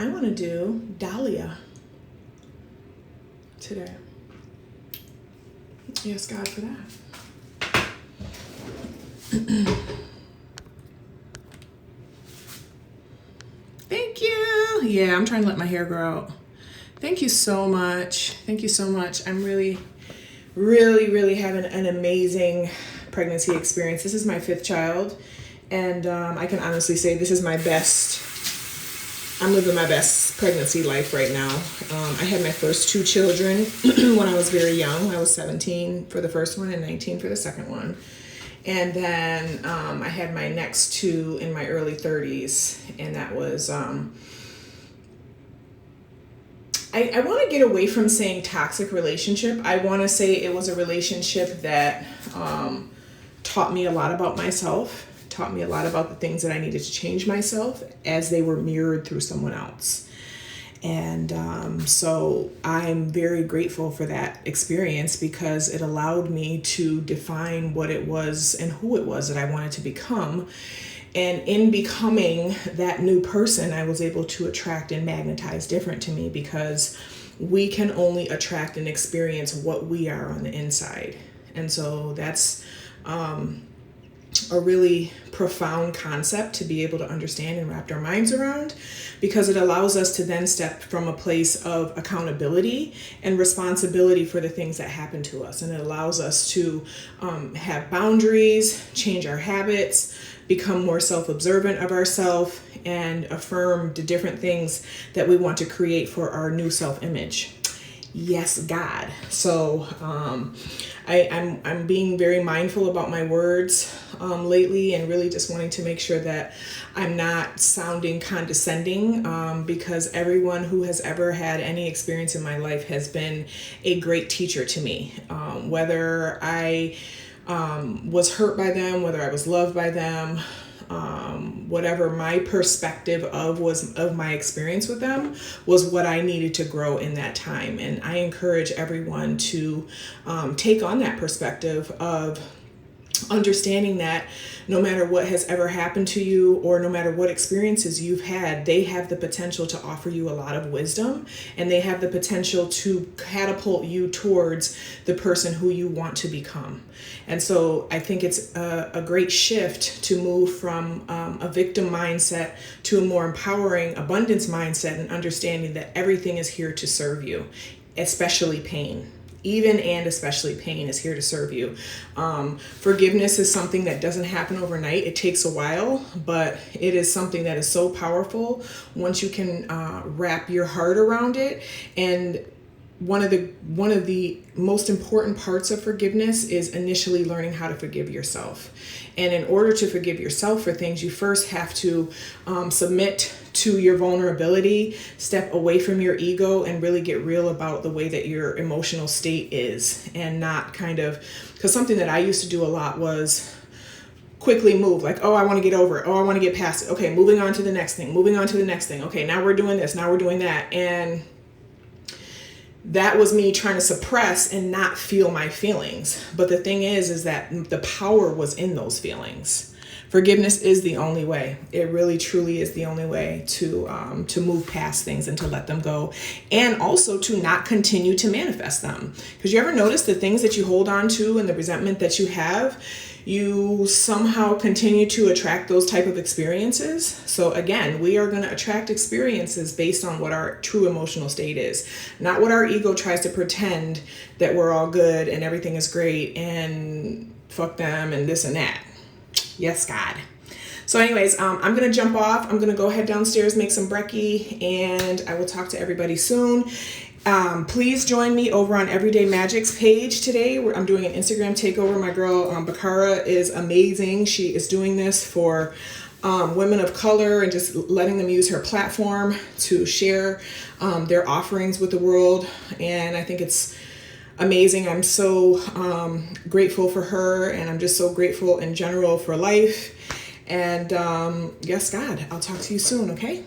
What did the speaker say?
I want to do Dahlia today. Yes, God, for that. Thank you. Yeah, I'm trying to let my hair grow out. Thank you so much. Thank you so much. I'm really having an amazing pregnancy experience. This is my 5th child, and I can honestly say this is my best. I'm living my best pregnancy life right now. I had my first 2 children when I was very young. I was 17 for the first one and 19 for the second one. And then I had my next 2 in my early 30s, and that was, I want to get away from saying toxic relationship. I want to say it was a relationship that taught me a lot about myself, taught me a lot about the things that I needed to change myself as they were mirrored through someone else. And so I'm very grateful for that experience because it allowed me to define what it was and who it was that I wanted to become. And in becoming that new person, I was able to attract and magnetize different to me because we can only attract and experience what we are on the inside. And so that's a really profound concept to be able to understand and wrap our minds around, because it allows us to then step from a place of accountability and responsibility for the things that happen to us. And it allows us to have boundaries, change our habits, become more self-observant of ourselves, and affirm the different things that we want to create for our new self-image. Yes, God. So I'm being very mindful about my words lately, and really just wanting to make sure that I'm not sounding condescending, because everyone who has ever had any experience in my life has been a great teacher to me. Whether I was hurt by them, whether I was loved by them, whatever my perspective of my experience with them was what I needed to grow in that time. And I encourage everyone to take on that perspective of understanding that no matter what has ever happened to you, or no matter what experiences you've had, they have the potential to offer you a lot of wisdom, and they have the potential to catapult you towards the person who you want to become. And so I think it's a great shift to move from a victim mindset to a more empowering abundance mindset, and understanding that everything is here to serve you, especially pain. Even and especially pain is here to serve you. Forgiveness is something that doesn't happen overnight. It takes a while, but it is something that is so powerful once you can wrap your heart around it. And one of the most important parts of forgiveness is initially learning how to forgive yourself. And in order to forgive yourself for things, you first have to submit to your vulnerability, step away from your ego, and really get real about the way that your emotional state is. And not because something that I used to do a lot was quickly move, like, oh, I want to get over it. Oh, I want to get past it. Okay, moving on to the next thing, moving on to the next thing. Okay, now we're doing this, now we're doing that. And that was me trying to suppress and not feel my feelings. But the thing is that the power was in those feelings. Forgiveness is the only way. It really, truly is the only way to move past things and to let them go, and also to not continue to manifest them. Because you ever notice the things that you hold on to and the resentment that you have, you somehow continue to attract those type of experiences. So again, we are going to attract experiences based on what our true emotional state is, not what our ego tries to pretend that we're all good and everything is great and fuck them and this and that. Yes, God. So anyways, I'm going to jump off. I'm going to go head downstairs, make some brekkie, and I will talk to everybody soon. Please join me over on Everyday Magic's page today, where I'm doing an Instagram takeover. My girl, Bakara, is amazing. She is doing this for women of color and just letting them use her platform to share their offerings with the world. And I think it's amazing. I'm so grateful for her, and I'm just so grateful in general for life. And yes, God, I'll talk to you soon, okay?